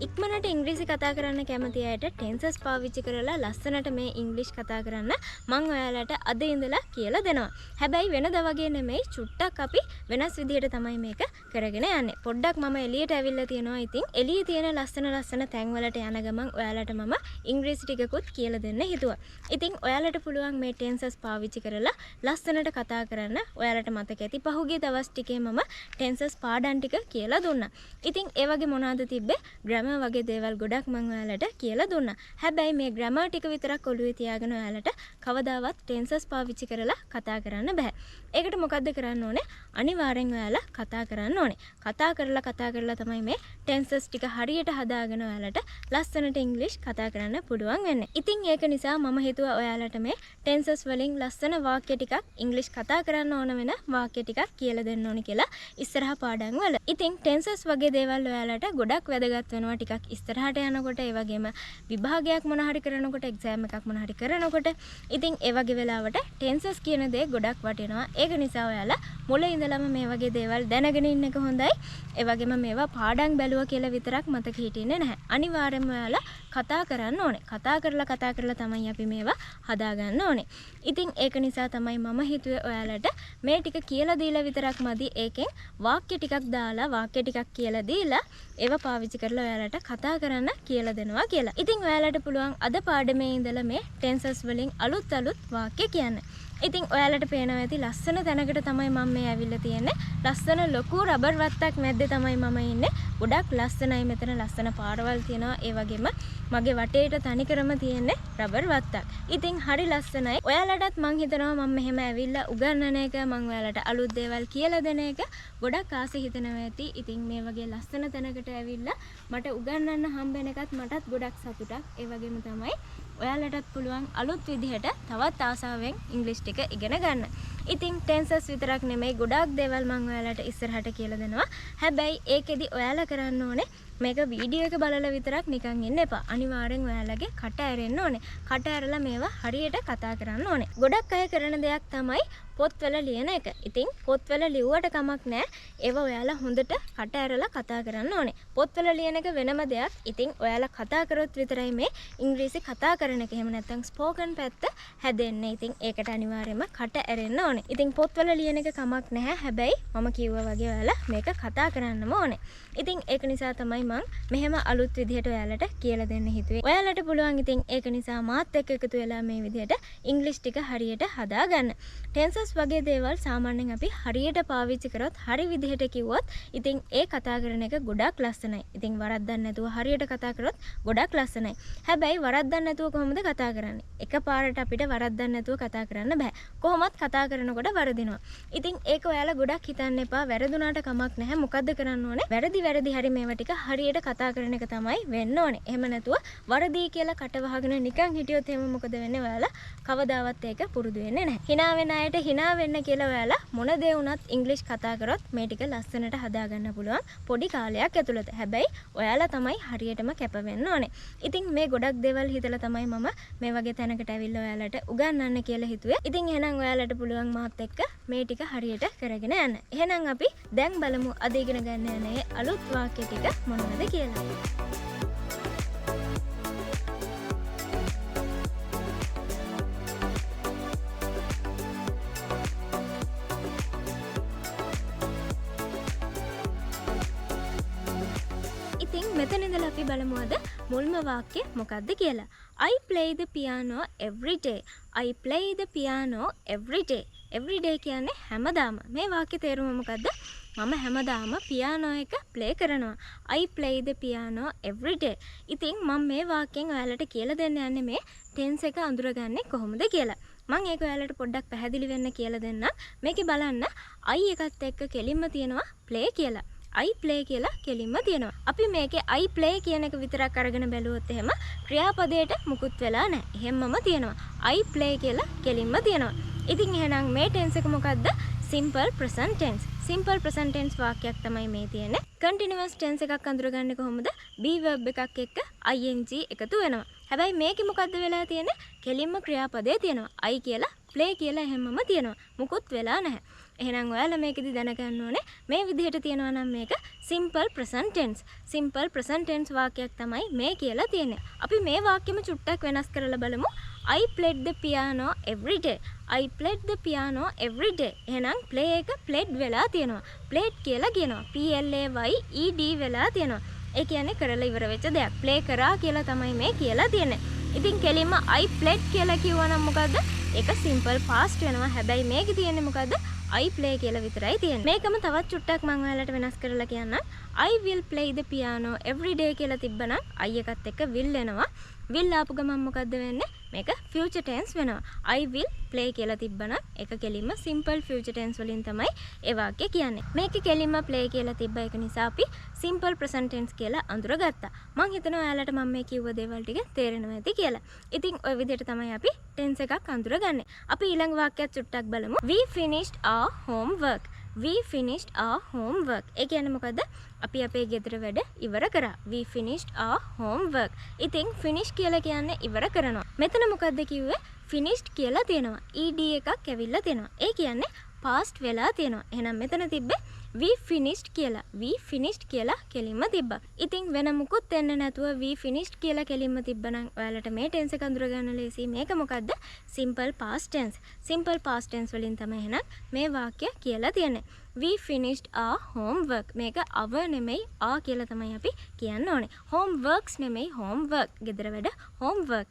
ඉක්මනට ඉංග්‍රීසි කතා කරන්න කැමති අයට ටෙන්සස් පාවිච්චි කරලා ලස්සනට මේ ඉංග්ලිෂ් කතා කරන්න මං ඔයාලට අද ඉඳලා කියලා දෙනවා. හැබැයි වෙනදා වගේ නෙමෙයි, චුට්ටක් අපි වෙනස් විදිහට තමයි මේක කරගෙන යන්නේ. පොඩ්ඩක් මම එළියට ඇවිල්ලා තියෙනවා. ඉතින් එළියේ තියෙන ලස්සන තැන් වලට යන ගමන් ඔයාලට මම ඉංග්‍රීසි ටිකකුත් කියලා දෙන්න හිතුවා. ඉතින් ඔයාලට පුළුවන් මේ ටෙන්සස් පාවිච්චි කරලා ලස්සනට කතා කරන්න. ඔයාලට මතක ඇති පහුගිය දවස් ටිකේ මම ටෙන්සස් පාඩම් ටික කියලා දුන්නා. ඉතින් ඒ වගේ මොනවද තිබ්බේ? ග්‍රැමර් වගේ දේවල් ගොඩක් මම ඔයාලට කියලා දුන්නා. හැබැයි මේ ග්‍රැමර් ටික විතරක් ඔළුවේ තියාගෙන ඔයාලට කවදාවත් ටෙන්සස් පාවිච්චි කරලා කතා කරන්න බෑ. ඒකට මොකද්ද කරන්න ඕනේ? අනිවාර්යෙන් ඔයාලා කතා කරන්න ඕනේ. කතා කරලා තමයි මේ ටෙන්සස් ටික හරියට හදාගෙන ඔයාලට ලස්සනට ඉංග්‍රීසි කතා කරන්න පුළුවන් වෙන්නේ. ඉතින් ඒක නිසා මම හිතුවා ඔයාලට මේ ටෙන්සස් වලින් ලස්සන වාක්‍ය ටිකක් ඉංග්‍රීසි කතා කරන්න ඕන වෙන වාක්‍ය ටිකක් කියලා දෙන්න ඕනේ කියලා ඉස්සරහ පාඩම් වල. ඉතින් ටෙන්සස් වගේ දේවල් ඔයාලට ගොඩක් වැදගත් වෙනවා ටිකක් ඉස්සරහට යනකොට. ඒ වගේම විභාගයක් මොන හරි කරනකොට, එක්සෑම් එකක් මොන හරි කරනකොට ඉතින් ඒ වගේ වෙලාවට ටෙන්සස් කියන දේ ගොඩක් වටිනවා. ඒක නිසා ඔයාලා මුල ඉඳලම මේ වගේ දේවල් දැනගෙන ඉන්න එක හොඳයි. ඒ වගේම මේවා පාඩම් බැලුවා කියලා විතරක් මතක හිටින්නේ නැහැ. අනිවාර්යෙන්ම ඔයාලා කතා කරන්න ඕනේ. කතා කරලා තමයි අපි මේවා හදාගන්න ඕනේ. ඉතින් ඒක නිසා තමයි මම හිතුවේ ඔයාලට මේ ටික කියලා දීලා විතරක් මදි. ඒකෙන් වාක්‍ය ටිකක් දාලා වාක්‍ය ටිකක් කියලා දීලා ඒවා පාවිච්චි කරලා ඔයාලට කතා කරන්න කියලා දෙනවා කියලා. ඉතින් ඔයාලට පුළුවන් අද පාඩමේ ඉඳලා මේ ටෙන්සස් වලින් අලුත් වාක්‍ය කියන්න. ඉතින් ඔයාලට පේනවා ඇති ලස්සන තැනකට තමයි මම මේ ඇවිල්ලා තියෙන්නේ. ලස්සන ලොකු රබර් වත්තක් මැද්දේ තමයි මම ඉන්නේ. ගොඩක් ලස්සනයි මෙතන. ලස්සන පාරවල් තියෙනවා. ඒ වගේම මගේ වටේට තනිකරම තියෙන්නේ රබර් වත්තක්. ඉතින් හරි ලස්සනයි. ඔයාලටත් මං හිතනවා මම මෙහෙම ඇවිල්ලා උගන්වන එක, මං ඔයාලට අලුත් දේවල් කියලා දෙන එක ගොඩක් ආසෙ හිතනවා ඇති. ඉතින් මේ වගේ ලස්සන තැනකට ඇවිල්ලා මට උගන්වන්න හම්බෙන එකත් මටත් ගොඩක් සතුටක්. ඒ වගේම තමයි ඔයාලටත් පුළුවන් අලුත් විදිහට තවත් ආසාවෙන් ඉංග්‍රීසි ටික ඉගෙන ගන්න. ඉතින් ටෙන්සස් විතරක් නෙමෙයි, ගොඩාක් දේවල් මම ඔයාලට ඉස්සරහට කියලා දෙනවා. හැබැයි ඒකෙදි ඔයාලා කරන්න ඕනේ මේක වීඩියෝ එක බලලා විතරක් නිකන් ඉන්න එපා. අනිවාර්යෙන් ඔයාලගේ කට ඇරෙන්න ඕනේ. කට ඇරලා මේවා හරියට කතා කරන්න ඕනේ. ගොඩක් අය කරන දෙයක් තමයි පොත්වල ලියන එක. ඉතින් පොත්වල ලිව්වට කමක් නැහැ. ඒවා ඔයාලා හොඳට කට ඇරලා කතා කරන්න ඕනේ. පොත්වල ලියන එක වෙනම දෙයක්. ඉතින් ඔයාලා කතා කරොත් විතරයි මේ ඉංග්‍රීසි කතා කරන එක. එහෙම නැත්නම් ස්පෝකන් පැත්ත හැදෙන්නේ. ඉතින් ඒකට අනිවාර්යයෙන්ම කට ඇරෙන්න ඕනේ. ඉතින් පොත්වල ලියන එක කමක් නැහැ. හැබැයි මම කිව්වා වගේ ඔයාලා මේක කතා කරන්නම ඕනේ. ඉතින් ඒක නිසා තමයි මම මෙහෙම අලුත් විදිහට ඔයාලට කියලා දෙන්න හිතුවේ. ඔයාලට පුළුවන් ඉතින් ඒක නිසා මාත් එක්ක එකතු වෙලා මේ විදිහට ඉංග්‍රීසි ටික හරියට හදාගන්න. ටෙන්සස් වගේ දේවල් සාමාන්‍යයෙන් අපි හරියට පාවිච්චි කරොත්, හරි විදිහට කිව්වොත් ඉතින් ඒ කතා කරන එක ගොඩක් ලස්සනයි. ඉතින් වරද්දක් නැතුව හරියට කතා කරොත් ගොඩක් ලස්සනයි. හැබැයි වරද්දක් නැතුව කොහොමද කතා කරන්නේ? එකපාරට අපිට වරද්දක් නැතුව කතා කරන්න බෑ. කොහොමත් කතා කරනකොට වරදිනවා. ඉතින් ඒක ඔයාලා ගොඩක් හිතන්න එපා. වැරදුනාට කමක් නැහැ. මොකද්ද කරන්න ඕනේ? වැරදි හරි මේවා ටික හරියට කතා කරන එක තමයි වෙන්න ඕනේ. එහෙම නැතුව වරදී කියලා කට වහගෙන නිකන් හිටියොත් එහෙම මොකද වෙන්නේ? ඔයාලා කවදාවත් ඒක පුරුදු වෙන්නේ නැහැ. hina වෙන අයට hina වෙන්න කියලා ඔයාලා මොන දේ වුණත් ඉංග්‍රීසි කතා කරොත් මේ ටික ලස්සනට හදාගන්න පුළුවන් පොඩි කාලයක් ඇතුළත. හැබැයි ඔයාලා තමයි හරියටම කැප වෙන්න ඕනේ. ඉතින් මේ ගොඩක් දේවල් හිතලා තමයි මම මේ වගේ තැනකට ඇවිල්ලා ඔයාලට උගන්වන්න කියලා හිතුවේ. ඉතින් එහෙනම් ඔයාලට පුළුවන් මාත් එක්ක මේ ටික හරියට කරගෙන යන්න. එහෙනම් අපි දැන් බලමු අද ඉගෙන ගන්න යන්නේ අලුත් වාක්‍ය ටික මොනවද කියලා. ඉතින් මෙතන ඉඳලා අපි බලමු අද මුල්ම වාක්‍ය මොකක්ද කියලා. I play the piano every day. I play the piano every day. Every day කියන්නේ හැමදාම. මේ වාක්‍ය තේරුම මොකද්ද? මම හැමදාම පියානෝ එක ප්ලේ කරනවා. I play the piano every day. ඉතින් මම මේ වාක්‍යයෙන් ඔයාලට කියලා දෙන්න යන්නේ මේ ටෙන්ස් එක අඳුරගන්නේ කොහොමද කියලා. මම ඒක ඔයාලට පොඩ්ඩක් පැහැදිලි වෙන්න කියලා දෙන්නම්. මේකේ බලන්න I එකත් එක්ක කෙලින්ම තියෙනවා play කියලා. I play කියලා කෙලින්ම තියෙනවා. අපි මේකේ I play කියන එක විතරක් අරගෙන බැලුවොත් එහෙම ක්‍රියාපදයට මුකුත් වෙලා නැහැ. එහෙම්මම තියෙනවා. I play කියලා කෙලින්ම තියෙනවා. ඉතින් එහෙනම් මේ ටෙන්ස් එක මොකද්ද? simple present tense. simple present tense වාක්‍යයක් තමයි මේ තියෙන්නේ. continuous tense එකක් අඳුරගන්නේ කොහොමද? be verb එකක් එක්ක ing එකතු වෙනවා. හැබැයි මේකේ මොකද්ද වෙලා තියෙන්නේ? කෙලින්ම ක්‍රියාපදයේ තියෙනවා. I කියලා play කියලා හැමම තියෙනවා. මුකුත් වෙලා නැහැ. එහෙනම් ඔයාලා මේකෙදි දැනගන්න ඕනේ මේ විදිහට තියෙනවා නම් මේක simple present tense. simple present tense වාක්‍යයක් තමයි මේ කියලා තියෙන්නේ. අපි මේ වාක්‍යෙම චුට්ටක් වෙනස් කරලා බලමු. I played the piano every day. I played the piano every day. එහෙනම් play එක played වෙලා තියෙනවා. played කියලා කියනවා. P L A Y E D වෙලා තියෙනවා. ඒ කියන්නේ කරලා ඉවර වෙච්ච දෙයක්. play කරා කියලා තමයි මේ කියලා තියෙන්නේ. ඉතින් කෙලින්ම I played කියලා කිව්වනම් මොකද්ද? ඒක simple past වෙනවා. හැබැයි මේකේ තියෙන්නේ මොකද්ද? I play කියලා විතරයි තියෙන්නේ. මේකම තවත් චුට්ටක් මම ඔයාලට වෙනස් කරලා කියන්නම්. I will play the piano every day කියලා තිබ්බනම් I එකත් එක්ක will එනවා. will ආපු ගමන් මොකද්ද වෙන්නේ? මේක future tense වෙනවා. I will play කියලා තිබ්බනම් ඒක කෙලින්ම simple future tense වලින් තමයි ඒ වාක්‍ය කියන්නේ. මේකේ කෙලින්ම play කියලා තිබ්බ එක නිසා අපි simple present tense කියලා අඳුරගත්තා. මම හිතනවා ඔයාලට මම මේ කිව්ව දේවල් ටික තේරෙනවා ඇති කියලා. ඉතින් ওই විදිහට තමයි අපි tense එකක් අඳුරගන්නේ. අපි ඊළඟ වාක්‍යයක් චුට්ටක් බලමු. We finished our homework. We finished our homework. ඒ කියන්නේ මොකද්ද? අපි අපේ ගෙදර වැඩ ඉවර කරා. We finished our homework. ඉතින් finish කියලා කියන්නේ ඉවර කරනවා. මෙතන මොකද්ද කිව්වේ? finished කියලා තියෙනවා. ed එකක් ඇවිල්ලා තියෙනවා. ඒ කියන්නේ past වෙලා තියෙනවා. එහෙනම් මෙතන තිබ්බේ we finished කියලා. we finished කියලා කෙලින්ම තිබ්බා. ඉතින් වෙන මුකුත් එන්නේ නැතුව we finished කියලා කෙලින්ම තිබ්බනම් ඔයාලට මේ tense එක අඳුර ගන්න ලේසි. මේක මොකද්ද? simple past tense. simple past tense වලින් තමයි එහෙනම් මේ වාක්‍ය කියලා තියෙන්නේ. we finished our homework. මේක our නෙමෙයි our කියලා තමයි අපි කියන්න ඕනේ. homeworks නෙමෙයි homework. ගෙදර වැඩ homework.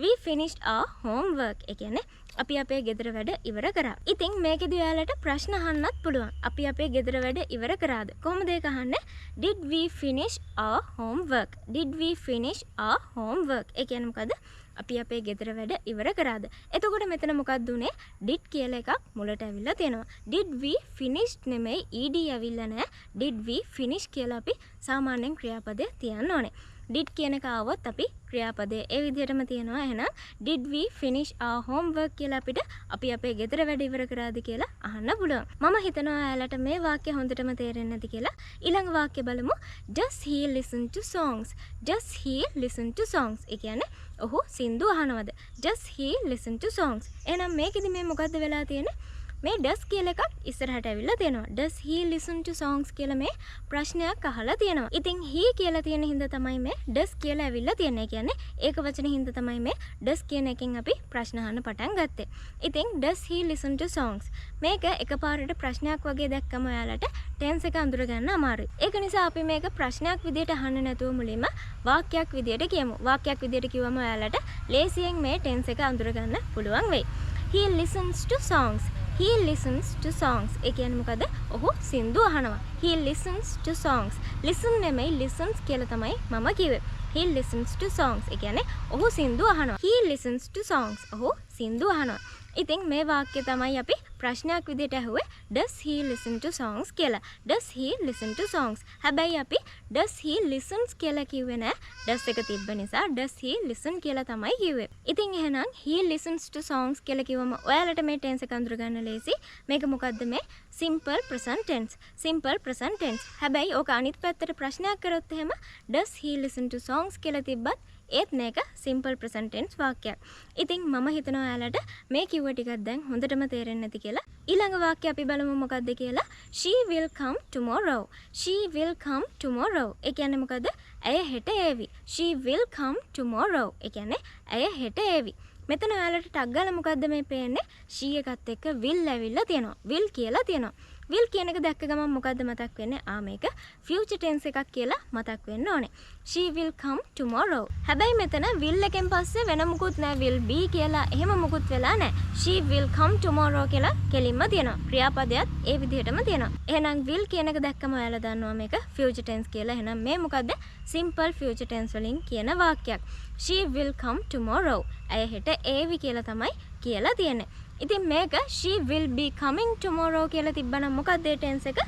we finished our homework. ඒ කියන්නේ අපි අපේ ගෙදර වැඩ ඉවර කරා. ඉතින් මේකෙදි ඔයාලට ප්‍රශ්න අහන්නත් පුළුවන්. අපි අපේ ගෙදර වැඩ ඉවර කරාද? කොහොමද ඒක අහන්නේ? Did we finish our homework? Did we finish our homework? ඒ කියන්නේ මොකද? අපි අපේ ගෙදර වැඩ ඉවර කරාද? එතකොට මෙතන මොකක්ද උනේ? did කියලා එකක් මුලට ඇවිල්ලා තියෙනවා. did we finish නෙමෙයි ed ඇවිල්ලා නැහැ. did we finish කියලා අපි සාමාන්‍යයෙන් ක්‍රියාපදේ තියන්න ඕනේ. did කියන එක ආවොත් අපි ක්‍රියාපදේ ඒ විදිහටම තියනවා. එහෙනම් did we finish our homework කියලා අපිට අපි අපේ ගෙදර වැඩ ඉවර කරාද කියලා අහන්න පුළුවන්. මම හිතනවා ඔයාලට මේ වාක්‍ය හොඳටම තේරෙන්නේ නැති කියලා. ඊළඟ වාක්‍ය බලමු. does he listen to songs? does he listen to songs? ඒ කියන්නේ ඔහු සින්දු අහනවද? does he listen to songs? එහෙනම් මේකෙදි මේ මොකද්ද වෙලා තියෙන්නේ? මේ does කියලා එකක් ඉස්සරහට ඇවිල්ලා තියෙනවා. does he listen to songs කියලා මේ ප්‍රශ්නයක් අහලා තියෙනවා. ඉතින් he කියලා තියෙන හින්දා තමයි මේ does කියලා ඇවිල්ලා තියෙන්නේ. කියන්නේ ඒක වචනේ හින්දා තමයි මේ does කියන එකෙන් අපි ප්‍රශ්න අහන්න පටන් ගත්තේ. ඉතින් does he listen to songs? මේක එකපාරට ප්‍රශ්නයක් වගේ දැක්කම ඔයාලට tense එක අඳුර ගන්න අමාරුයි. ඒක නිසා අපි මේක ප්‍රශ්නයක් විදියට අහන්න නැතුව මුලින්ම වාක්‍යයක් විදියට කියමු. වාක්‍යයක් විදියට කිව්වම ඔයාලට ලේසියෙන් මේ tense එක අඳුර ගන්න පුළුවන් වෙයි. He listens to songs. He listens to songs. ඒ කියන්නේ මොකද? ඔහු සින්දු අහනවා. He listens to songs. Listen නෙමෙයි listens කියලා තමයි මම කිව්වේ. He listens to songs. ඒ කියන්නේ ඔහු සින්දු අහනවා. He listens to songs. ඔහු සින්දු අහනවා. ඉතින් මේ වාක්‍ය තමයි අපි ප්‍රශ්නයක් විදිහට අහුවේ does he listen to songs කියලා. does he listen to songs? හැබැයි අපි does he listens කියලා කිව්වේ නෑ. does එක තිබ්බ නිසා does he listen කියලා තමයි කිව්වේ. ඉතින් එහෙනම් he listens to songs කියලා කිව්වම ඔයාලට මේ tense එක අඳුර ගන්න ලේසි. මේක මොකද්ද මේ simple present tense. simple present tense. හැබැයි ඕක අනිත් පැත්තට ප්‍රශ්නයක් කරොත් එහෙම does he listen to songs කියලා තිබ්බත් ඒත් මේක simple present tense වාක්‍යයක්. ඉතින් මම හිතනවා ඔයාලට මේ කිව්ව ටිකක් දැන් හොඳටම තේරෙන්නේ නැති කියලා. ඊළඟ වාක්‍ය අපි බලමු මොකක්ද කියලා. She will come tomorrow. She will come tomorrow. ඒ කියන්නේ මොකද? ඇය හෙට ඒවි. She will come tomorrow. ඒ කියන්නේ ඇය හෙට ඒවි. මෙතන ඔයාලට ටක් ගාලා මොකද්ද මේ පේන්නේ? she එකත් එක්ක will ඇවිල්ලා තියෙනවා. will කියලා තියෙනවා. will කියන එක දැක්ක ගමන් මොකද්ද මතක් වෙන්නේ? මේක future tense එකක් කියලා මතක් වෙන්න ඕනේ. She will come tomorrow. හැබැයි මෙතන will එකෙන් පස්සේ වෙන මුකුත් නැහැ. will be කියලා එහෙම මුකුත් වෙලා නැහැ. She will come tomorrow කියලා කෙලින්ම තියෙනවා. ක්‍රියාපදයක් ඒ විදිහටම තියෙනවා. එහෙනම් will කියන එක දැක්කම ඔයාලා දන්නවා මේක future tense කියලා. එහෙනම් මේ මොකද්ද? simple future tense වලින් කියන වාක්‍යයක්. She will come tomorrow. ඇය හෙට ඒවි කියලා තමයි කියලා තියෙන්නේ. ඉතින් මේක she will be coming tomorrow කියලා තිබ්බනම් මොකක්ද ඒ tense එක?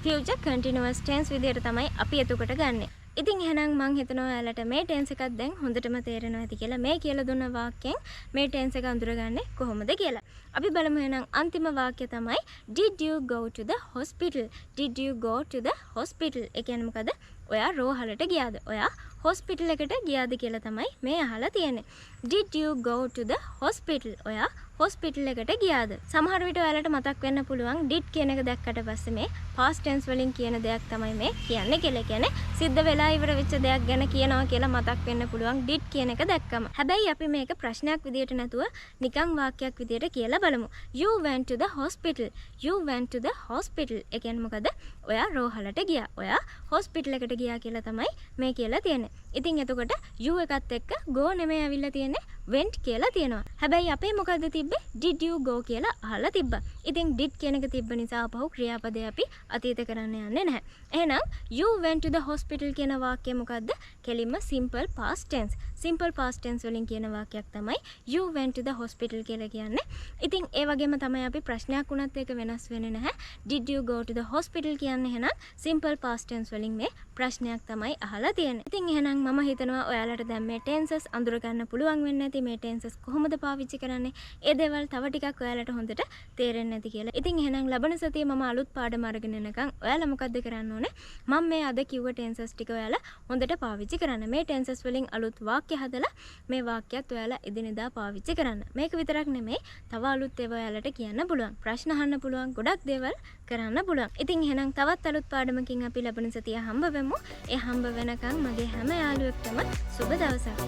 future continuous tense විදිහට තමයි අපි එතකොට ගන්නෙ. ඉතින් එහෙනම් මං හිතනවා ඔයාලට මේ tense එකක් දැන් හොඳටම තේරෙනවා ඇති කියලා. මේ කියලා දුන්න වාක්‍යයෙන් මේ tense එක අඳුරගන්නේ කොහොමද කියලා. අපි බලමු එහෙනම් අන්තිම වාක්‍ය තමයි did you go to the hospital? did you go to the hospital? ඒ කියන්නේ මොකද? ඔයා රෝහලට ගියාද? ඔයා hospital එකට ගියාද කියලා තමයි මේ අහලා තියෙන්නේ. did you go to the hospital? ඔයා හොස්පිටල් එකට ගියාද? සමහර විට ඔයාලට මතක් වෙන්න පුළුවන් did කියන එක දැක්කට පස්සේ මේ past tense වලින් කියන දෙයක් තමයි මේ කියන්නේ කියලා. කියන්නේ සිද්ධ වෙලා ඉවර වෙච්ච දෙයක් ගැන කියනවා කියලා මතක් වෙන්න පුළුවන් did කියන එක දැක්කම. හැබැයි අපි මේක ප්‍රශ්නයක් විදියට නැතුව නිකන් වාක්‍යයක් විදියට කියලා බලමු. You went to the hospital. You went to the hospital. ඒ කියන්නේ මොකද? ඔයා රෝහලට ගියා. ඔයා හොස්පිටල් එකට ගියා කියලා තමයි මේ කියලා තියෙන්නේ. ඉතින් එතකොට you එකත් එක්ක go නෙමෙයි අවිල්ලා තියෙන්නේ went කියලා තියෙනවා. හැබැයි අපේ මොකද්ද තිබ්බේ? Did you go කියලා අහලා තිබ්බා. ඉතින් did කියන එක තිබ්බ නිසා අපහු ක්‍රියාපදේ අපි අතීත කරන්න යන්නේ නැහැ. එහෙනම් you went to the hospital කියන වාක්‍යය මොකද්ද? කෙලින්ම simple past tense. simple past tense වලින් කියන වාක්‍යයක් තමයි you went to the hospital කියලා කියන්නේ. ඉතින් ඒ වගේම තමයි අපි ප්‍රශ්නයක් වුණත් ඒක වෙනස් වෙන්නේ නැහැ. Did you go to the hospital කියන්නේ එහෙනම් simple past tense වලින් මේ ප්‍රශ්නයක් තමයි අහලා තියෙන්නේ. ඉතින් එහෙනම් මම හිතනවා ඔයාලට දැන් මේ tenses අඳුර ගන්න පුළුවන් වෙන්නේ නැති මේ tenses කොහොමද පාවිච්චි කරන්නේ? ඒ දේවල් තව ටිකක් ඔයාලට හොඳට තේරෙන්නේ නැති කියලා. ඉතින් එහෙනම් ලබන සතියේ මම අලුත් පාඩම අරගෙන එනකන් ඔයාලා මොකද්ද කරන්න ඕනේ? මම මේ අද කිව්ව tenses ටික ඔයාලා හොඳට පාවිච්චි කරන්න. මේ tenses වලින් අලුත් වාක්‍ය හදලා මේ වාක්‍යයත් ඔයාලා එදිනෙදා පාවිච්චි කරන්න. මේක විතරක් නෙමෙයි තව අලුත් ඒවා ඔයාලට කියන්න පුළුවන්. ප්‍රශ්න අහන්න පුළුවන්. ගොඩක් දේවල් කරන්න පුළුවන්. ඉතින් එහෙනම් තවත් අලුත් පාඩමකින් අපි ලබන සතියේ හම්බ වෙමු. ඒ හම්බ වෙනකන් මගේ හැම යාළුවෙක්ටම සුබ දවසක්.